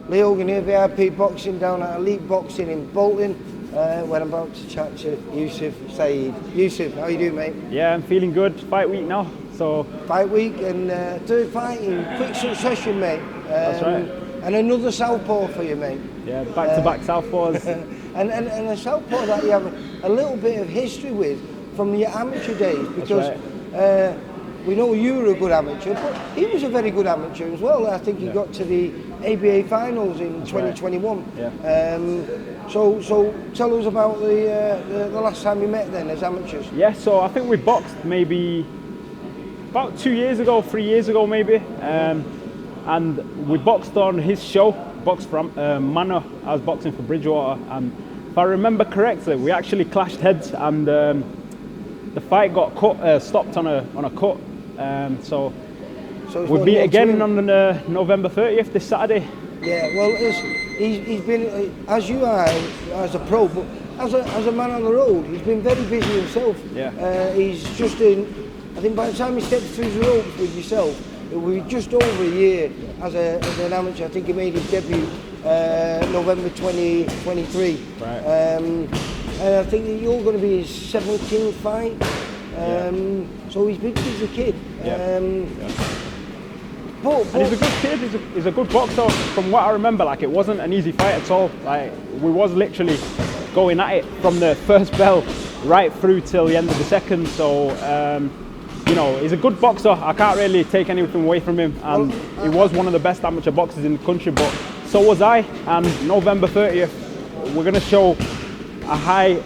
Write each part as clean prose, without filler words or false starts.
Lee Hogan here, VIP Boxing down at Elite Boxing in Bolton, where I'm about to chat to Yousif Saeed. Yousif, how you doing, mate? Yeah, I'm feeling good. Fight week now, so... Fight week and third fight in quick succession, mate. That's right. And another Southpaw for you, mate. Yeah, back-to-back Southpaws. and a Southpaw that you have a little bit of history with from your amateur days, because we know you were a good amateur, but he was a very good amateur as well. I think he got to the ABA finals in 2021. Yeah. So tell us about the last time you met then as amateurs. Yeah, so I think we boxed maybe about 2 years ago, 3 years ago maybe, and we boxed on his show, boxed from Manor. I was boxing for Bridgewater, and if I remember correctly, we actually clashed heads, and the fight got stopped on a cut. So we'll meet again on November 30th, this Saturday. Yeah, well, he's been, as you are, as a pro, but as a man on the road, he's been very busy himself. Yeah. He's just in, I think by the time he stepped through the ropes with yourself, it will be just over a year as an amateur. I think he made his debut November 2023. Right. And I think that you're going to be his 17th fight. So he's big as a kid. But he's a good kid. He's a good boxer. From what I remember, like, it wasn't an easy fight at all. Like, we was literally going at it from the first bell right through till the end of the second. So you know, he's a good boxer. I can't really take anything away from him, and he was one of the best amateur boxers in the country. But so was I. And November 30th, we're going to show a high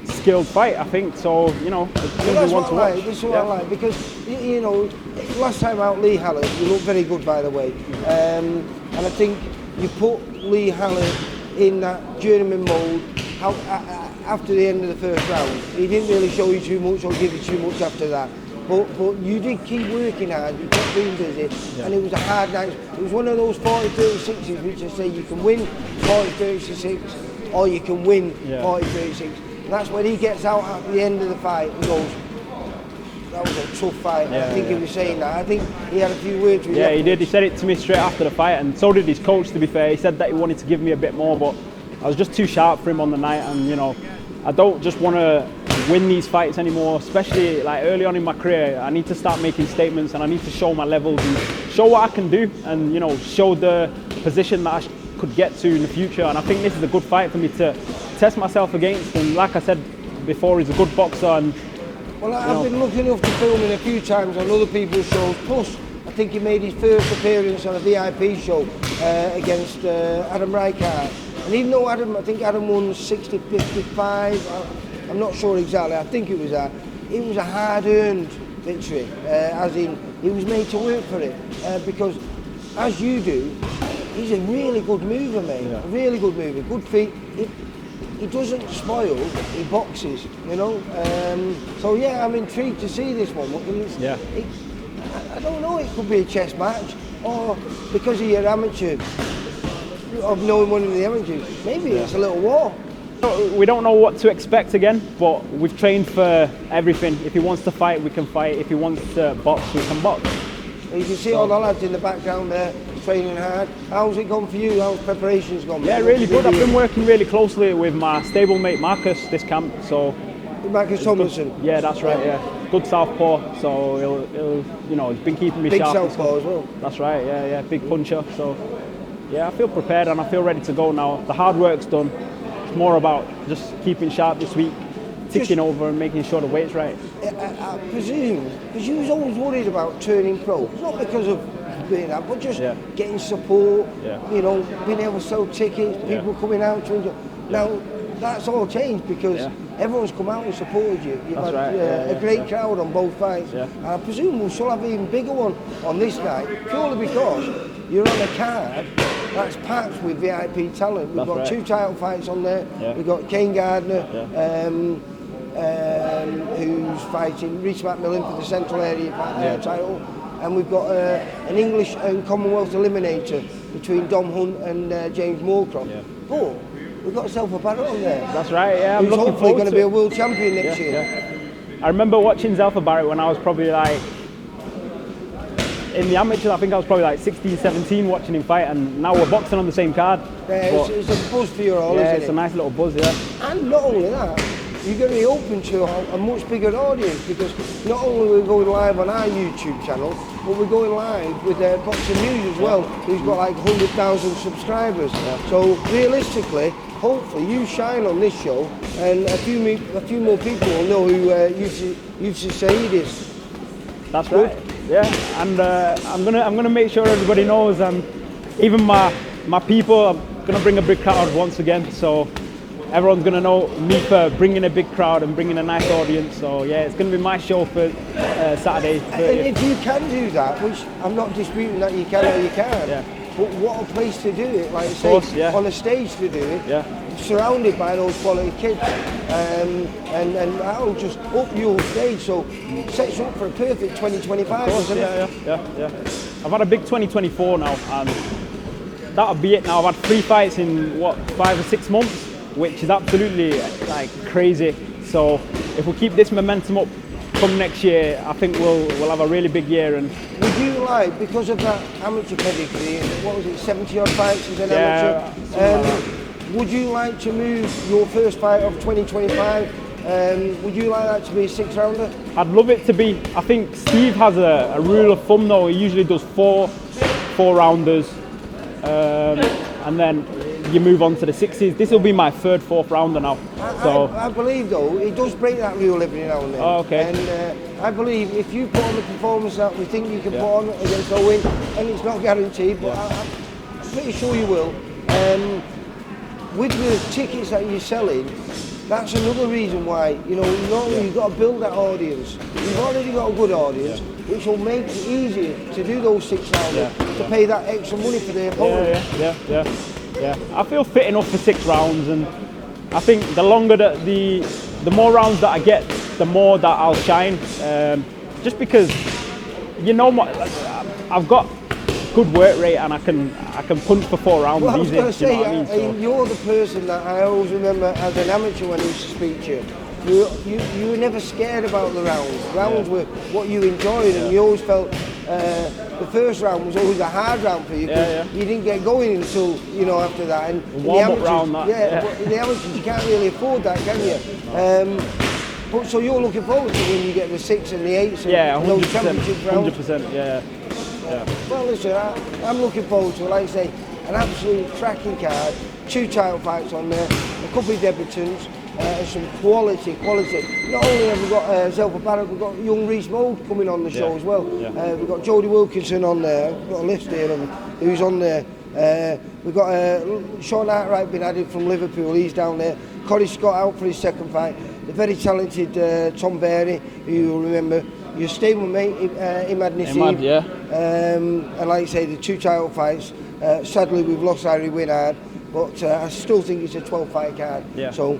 skilled fight, I think. So, you know, it's going to be one to watch. This is what I like, because, you know, last time out, Lee Hallett, you looked very good, by the way. And I think you put Lee Hallett in that journeyman mode after the end of the first round. He didn't really show you too much or give you too much after that. But you did keep working hard, you kept being busy, and it was a hard night. It was one of those 40-36s, which I say you can win 40-36, or you can win 40-36. And that's when he gets out at the end of the fight and goes, that was a tough fight. I think he was saying that. I think he had a few words with you. Yeah, he did. He said it to me straight after the fight, and so did his coach, to be fair. He said that he wanted to give me a bit more, but I was just too sharp for him on the night, and, you know, I don't just want to win these fights anymore, especially like early on in my career. I need to start making statements, and I need to show my levels and show what I can do, and, you know, show the position that I could get to in the future. And I think this is a good fight for me to test myself against, and like I said before, he's a good boxer. And well, I've been lucky enough to film him a few times on other people's shows, plus I think he made his first appearance on a VIP show against Adam Reichardt. And even though I think Adam won 60-55, I'm not sure exactly, I think it was that. It was a hard-earned victory, as in he was made to work for it, because as you do, he's a really good mover, mate. A really good mover, good feet. He doesn't spoil, he boxes, you know. So yeah, I'm intrigued to see this one. I don't know, it could be a chess match, or because of your amateur, of knowing one of the amateurs, maybe it's a little war. We don't know what to expect again, but we've trained for everything. If he wants to fight, we can fight. If he wants to box, we can box. You can see all the lads in the background there training hard. How's it gone for you? How's preparations gone? Yeah, really good. I've been working really closely with my stablemate Marcus this camp. So Marcus Tomlinson. Yeah, that's right. Yeah, good Southpaw. So he'll you know, he's been keeping me sharp. Big Southpaw as well. That's right. Yeah, big puncher. So yeah, I feel prepared and I feel ready to go now. The hard work's done. It's more about just keeping sharp this week, ticking over and making sure the weight's right. I presume, because you was always worried about turning pro, not because of being that, but just getting support, you know, being able to sell tickets, people coming out to enjoy. Now, that's all changed because everyone's come out and supported you. You've had a great crowd on both fights. And I presume we'll still have an even bigger one on this night, purely because you're on a card that's packed with VIP talent. We've got 2 title fights on there. We've got Kane Gardner, who's fighting Reece McMillan for the Central Area title. And we've got an English and Commonwealth eliminator between Dom Hunt and James Moorcroft. But we've got Southpaw on there. That's right, I'm who's looking hopefully forward going to be a world champion next year. I remember watching Southpaw when I was probably like in the amateurs, I think I was probably like 16, 17 watching him fight, and now we're boxing on the same card. It's a buzz for you all, yeah, isn't it? it's a nice little buzz, yeah. And not only that, you're going to be open to a much bigger audience, because not only are we going live on our YouTube channel, but we're going live with Boxing News as well, who's got like 100,000 subscribers. Yeah. So realistically, hopefully you shine on this show, and a few more people will know who Yousif Saeed is. That's right. Yeah, and I'm gonna make sure everybody knows, and even my people, I'm gonna bring a big crowd once again. So everyone's gonna know me for bringing a big crowd and bringing a nice audience. So yeah, it's gonna be my show for Saturday. And if you can do that, which I'm not disputing that you can or you can't. Yeah. But what a place to do it, like I say, on a stage to do it, surrounded by those quality kids, and that'll just up your stage, so sets you up for a perfect 2025, doesn't it? Yeah. I've had a big 2024 now, and that'll be it now. I've had 3 fights in, what, 5 or 6 months, which is absolutely, like, crazy. So if we keep this momentum up come next year, I think we'll have a really big year. And would you like, because of that amateur pedigree, what was it, 70 odd fights as an amateur, would you like to move your first fight of 2025? Would you like that to be a 6-rounder? I'd love it to be. I think Steve has a rule of thumb though. He usually does 4 rounders, and then you move on to the 6s. This will be my 3rd, 4th rounder now. I believe though, it does break that rule every now and then. Oh, okay. And I believe if you put on the performance that we think you can put on against Owen, and it's not guaranteed, but I'm pretty sure you will. With the tickets that you're selling, that's another reason why, you know, not only you've got to build that audience, you've already got a good audience, which will make it easier to do those 6 rounders, to pay that extra money for their opponent. Yeah, I feel fit enough for 6 rounds, and I think the longer the more rounds that I get, the more that I'll shine. Just because, you know, I've got good work rate, and I can punch for 4 rounds easy. I was going to say, you know what I mean? You're the person that I always remember as an amateur when I used to speak to you. You were never scared about the rounds. Rounds were what you enjoyed, and you always felt the first round was always a hard round for you, because you didn't get going until, you know, after that. And warm-up round, but in the amateurs you can't really afford that, can you? But so you're looking forward to when you get the 6 and the 8s and those championship rounds? 100%, yeah. Well, listen, I'm looking forward to it. Like I say, an absolute cracking card, 2 title fights on there, a couple of debutants, and some quality. Not only have we got Southpaw, we've got young Reece Mould coming on the show as well. We've got Jody Wilkinson on there. We've got a list here of who's on there. We've got Sean Arkwright been added from Liverpool. He's down there. Corey Scott out for his 2nd fight. The very talented Tom Berry, who you'll remember. Your stable mate, Imad Nassim. And like I say, the 2 title fights. Sadly, we've lost Harry Winard, but I still think it's a 12-fight card. So,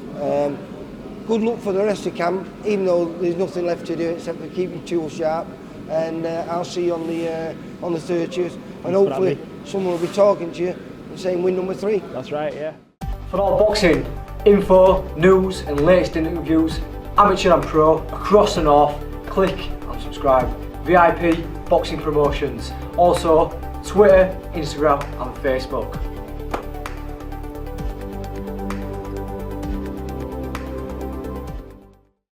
good luck for the rest of camp, even though there's nothing left to do except for keep your tools sharp. And I'll see you on the 30th. And hopefully, someone will be talking to you and saying win number 3. That's right, yeah. For all boxing info, news, and latest interviews, amateur and pro across the north, click and subscribe. VIP Boxing Promotions. Also, Twitter, Instagram, and Facebook.